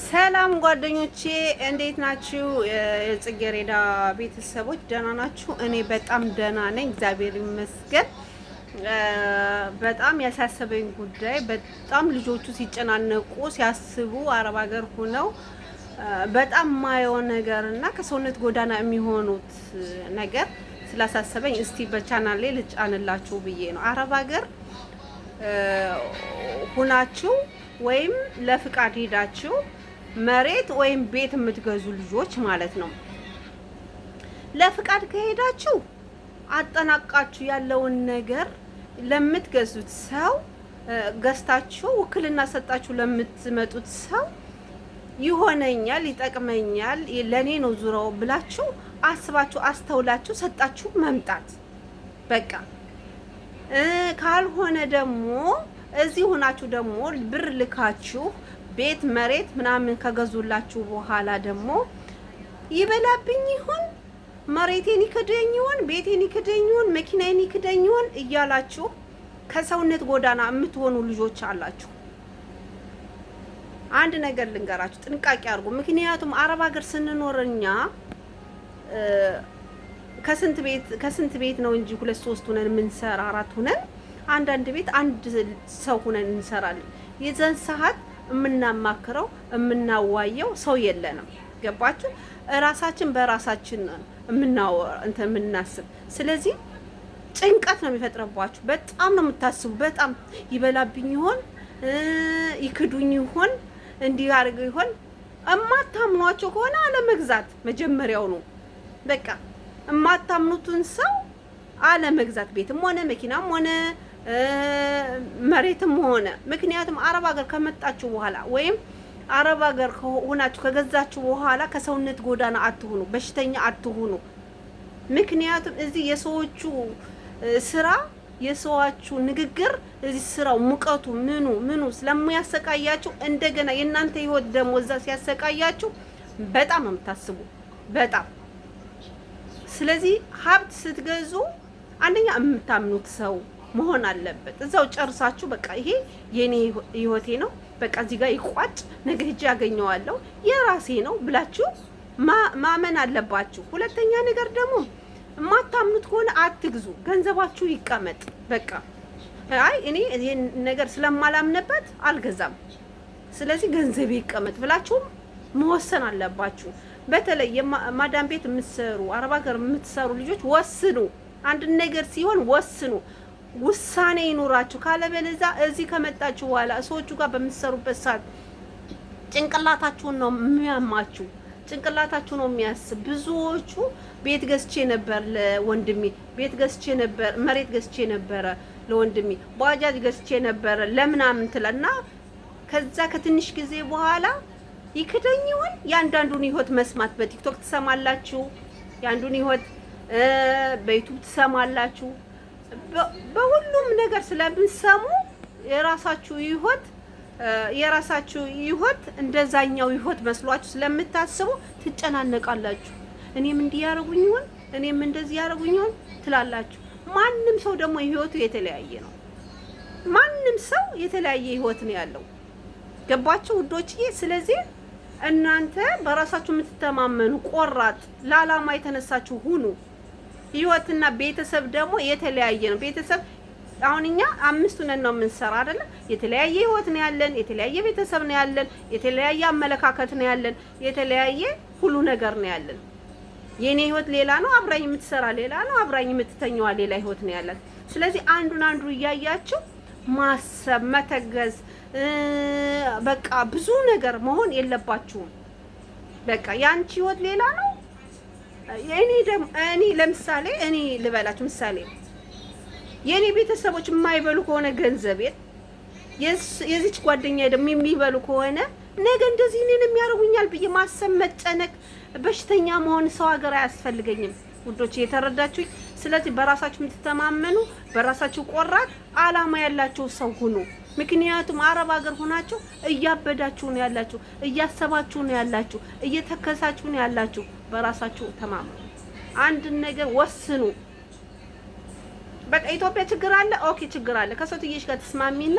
ሰላም ጓደኞቼ እንዴት ናችሁ? የጽጌሬዳ ቤተሰቦች ደህና ናችሁ? እኔ በጣም ደህና ነኝ፣ እግዚአብሔር ይመስገን። በጣም ያሳሰበኝ ጉዳይ በጣም ልጆቹ ሲጨናነቁ ሲያስቡ አረብ ሀገር ሆነው በጣም ማየው ነገር እና ከሰውነት ጎዳና የሚሆኑት ነገር ስላሳሰበኝ እስቲ በቻናል ላይ ልጫንላችሁ ብዬ ነው። አረብ ሀገር ሁናችሁ ወይም ለፍቃድ ሄዳችሁ መሬት ወይም ቤት የምትገዙ ልጆች ማለት ነው። ለፍቃድ ከሄዳችሁ አጠናቃችሁ ያለውን ነገር ለምትገዙት ሰው ገዝታችሁ ውክልና ሰጣችሁ ለምትመጡት ሰው ይሆነኛል፣ ይጠቅመኛል፣ ለኔ ነው ዙራው ብላችሁ አስባችሁ አስተውላችሁ ሰጣችሁ መምጣት በቃ። ካልሆነ ደግሞ እዚህ ሆናችሁ ደግሞ ብር ልካችሁ ቤት መሬት ምናምን ከገዙላችሁ በኋላ ደግሞ ይበላብኝ ይሆን መሬቴን ይክደኝ ይሆን ቤቴን ይክደኝ ይሆን መኪናዬን ይክደኝ ይሆን እያላችሁ ከሰውነት ጎዳና የምትሆኑ ልጆች አላችሁ። አንድ ነገር ልንገራችሁ፣ ጥንቃቄ አድርጉ። ምክንያቱም አረብ ሀገር ስንኖርኛ ከስንት ቤት ነው እንጂ 2-3 ሁነን የምንሰራ 4 ሁነን አንዳንድ ቤት አንድ ሰው ሁነን እንሰራለን። የዛን ሰዓት የምናማክረው የምናዋየው ሰው የለንም። ገባችሁ? እራሳችን በራሳችን የምናስብ። ስለዚህ ጭንቀት ነው የሚፈጥረባችሁ። በጣም ነው የምታስቡ። በጣም ይበላብኝ ይሆን ይክዱኝ ይሆን እንዲህ አድርገው ይሆን። እማታምኗቸው ከሆነ አለመግዛት መጀመሪያው ነው በቃ። እማታምኑትን ሰው አለመግዛት፣ ቤትም ሆነ መኪናም ሆነ መሬትም ሆነ። ምክንያቱም አረብ ሀገር ከመጣችሁ በኋላ ወይም አረብ ሀገር ሆናችሁ ከገዛችሁ በኋላ ከሰውነት ጎዳና አትሁኑ፣ በሽተኛ አትሁኑ። ምክንያቱም እዚህ የሰዎቹ ስራ የሰዎቹ ንግግር እዚህ ስራው ሙቀቱ ምኑ ስለሚያሰቃያችሁ እንደገና የእናንተ ህይወት ደግሞ እዛ ሲያሰቃያችሁ በጣም ነው የምታስቡ በጣም። ስለዚህ ሀብት ስትገዙ አንደኛ የምታምኑት ሰው መሆን አለበት። እዛው ጨርሳችሁ በቃ ይሄ የኔ ህይወቴ ነው በቃ እዚህ ጋር ይቋጭ፣ ነገ ሂጅ ያገኘዋለሁ የራሴ ነው ብላችሁ ማመን አለባችሁ። ሁለተኛ ነገር ደግሞ የማታምኑት ከሆነ አትግዙ፣ ገንዘባችሁ ይቀመጥ በቃ። አይ እኔ ይሄን ነገር ስለማላምንበት አልገዛም፣ ስለዚህ ገንዘቤ ይቀመጥ ብላችሁ መወሰን አለባችሁ። በተለይ የማዳም ቤት የምትሰሩ አረብ ሀገር የምትሰሩ ልጆች ወስኑ። አንድ ነገር ሲሆን ወስኑ፣ ውሳኔ ይኑራችሁ። ካለበለዚያ እዚህ ከመጣችሁ በኋላ ሰዎቹ ጋር በምትሰሩበት ሰዓት ጭንቅላታችሁን ነው የሚያማችሁ፣ ጭንቅላታችሁ ነው የሚያስብ። ብዙዎቹ ቤት ገዝቼ ነበር ለወንድሜ፣ ቤት ገዝቼ ነበር፣ መሬት ገዝቼ ነበረ ለወንድሜ፣ ባጃጅ ገዝቼ ነበረ ለምናምን ትላና ከዛ ከትንሽ ጊዜ በኋላ ይክደኝ ይሆን። ያንዳንዱን ህይወት መስማት በቲክቶክ ትሰማላችሁ፣ ያንዱን ህይወት በዩቲዩብ ትሰማላችሁ። በሁሉም ነገር ስለምንሰሙ የራሳችሁ ህይወት እንደዛኛው ህይወት መስሏችሁ ስለምታስቡ ትጨናነቃላችሁ። እኔም እንዲህ ያደርጉኝ ይሆን እኔም እንደዚህ ያደርጉኝ ይሆን ትላላችሁ። ማንም ሰው ደግሞ ህይወቱ የተለያየ ነው። ማንም ሰው የተለያየ ህይወት ነው ያለው። ገባችሁ ውዶችዬ? ስለዚህ እናንተ በራሳችሁ የምትተማመኑ ቆራጥ፣ ለዓላማ የተነሳችሁ ሁኑ። ህይወትና ቤተሰብ ደግሞ የተለያየ ነው። ቤተሰብ አሁን እኛ 5 ነን ነው የምንሰራ አይደለ? የተለያየ ህይወት ነው ያለን፣ የተለያየ ቤተሰብ ነው ያለን፣ የተለያየ አመለካከት ነው ያለን፣ የተለያየ ሁሉ ነገር ነው ያለን። የኔ ህይወት ሌላ ነው፣ አብራኝ የምትሰራ ሌላ ነው፣ አብራኝ የምትተኛዋ ሌላ ህይወት ነው ያለን። ስለዚህ አንዱ እያያችሁ ማሰብ መተገዝ በቃ ብዙ ነገር መሆን የለባችሁም። በቃ ያንቺ ህይወት ሌላ ነው። እኔ ለምሳሌ እኔ ልበላችሁ ምሳሌ የኔ ቤተሰቦች የማይበሉ ከሆነ ገንዘቤን የዚች ጓደኛ ደግሞ የሚበሉ ከሆነ ነገ እንደዚህ እኔን የሚያደርጉኛል ብዬ ማሰብ መጨነቅ፣ በሽተኛ መሆን ሰው ሀገር አያስፈልገኝም ውዶች፣ የተረዳችሁኝ? ስለዚህ በራሳችሁ የምትተማመኑ በራሳችሁ ቆራጥ አላማ ያላችሁ ሰው ሁኑ። ምክንያቱም አረብ ሀገር ሆናችሁ እያበዳችሁ ነው ያላችሁ፣ እያሰባችሁ ነው ያላችሁ፣ እየተከሳችሁ ነው ያላችሁ። በራሳችሁ ተማመኑ። አንድ ነገር ወስኑ። በቃ ኢትዮጵያ ችግር አለ፣ ኦኬ ችግር አለ። ከሰውትዬሽ ጋር ተስማሚና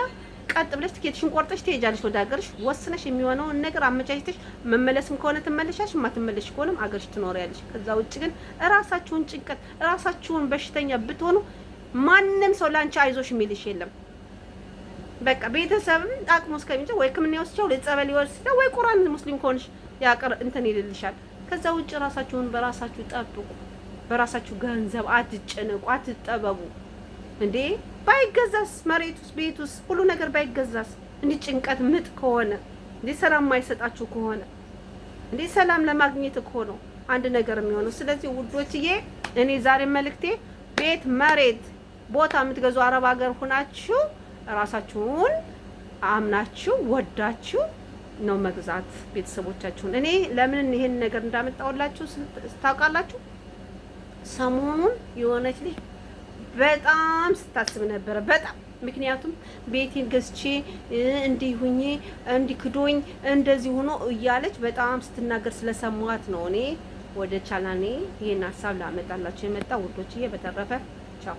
ቀጥ ብለሽ ትኬትሽን ቆርጠሽ ትሄጃለሽ ወደ ሀገርሽ ወስነሽ የሚሆነውን ነገር አመቻችተሽ መመለስም ከሆነ ትመለሻሽ፣ ማትመለሽ ከሆነም አገርሽ ትኖሪያለሽ። ከዛ ውጭ ግን ራሳችሁን ጭንቀት ራሳችሁን በሽተኛ ብትሆኑ ማንም ሰው ላንቺ አይዞሽ የሚልሽ የለም። በቃ ቤተሰብም አቅሙ እስከሚችል ወይ ሕክምና ይወስደው ወይ ጸበል ይወስደው ወይ ቁርአን ሙስሊም ከሆንሽ ያቀር እንትን ይልልሻል። ከዛ ውጭ ራሳችሁን በራሳችሁ ጠብቁ። በራሳችሁ ገንዘብ አትጨነቁ፣ አትጠበቡ። እንዴ ባይገዛስ መሬቱስ ቤቱስ ሁሉ ነገር ባይገዛስ እንዴ ጭንቀት ምጥ ከሆነ እንዴ ሰላም ማይሰጣችሁ ከሆነ እንዴ ሰላም ለማግኘት እኮ ነው አንድ ነገር የሚሆነው። ስለዚህ ውዶችዬ እኔ ዛሬ መልእክቴ ቤት መሬት ቦታ የምትገዙ አረብ ሀገር ሆናችሁ ራሳችሁን አምናችሁ ወዳችሁ ነው መግዛት ቤተሰቦቻችሁን። እኔ ለምን ይሄን ነገር እንዳመጣውላችሁ ታውቃላችሁ? ሰሞኑን የሆነች ልጅ በጣም ስታስብ ነበረ በጣም ምክንያቱም ቤቴን ገዝቼ እንዲህ ሁኜ እንዲህ ክዶኝ እንደዚህ ሆኖ እያለች በጣም ስትናገር ስለሰማዋት ነው እኔ ወደ ቻናሌ ይሄን ሀሳብ ላመጣላችሁ የመጣ ውዶችዬ። በተረፈ ቻው።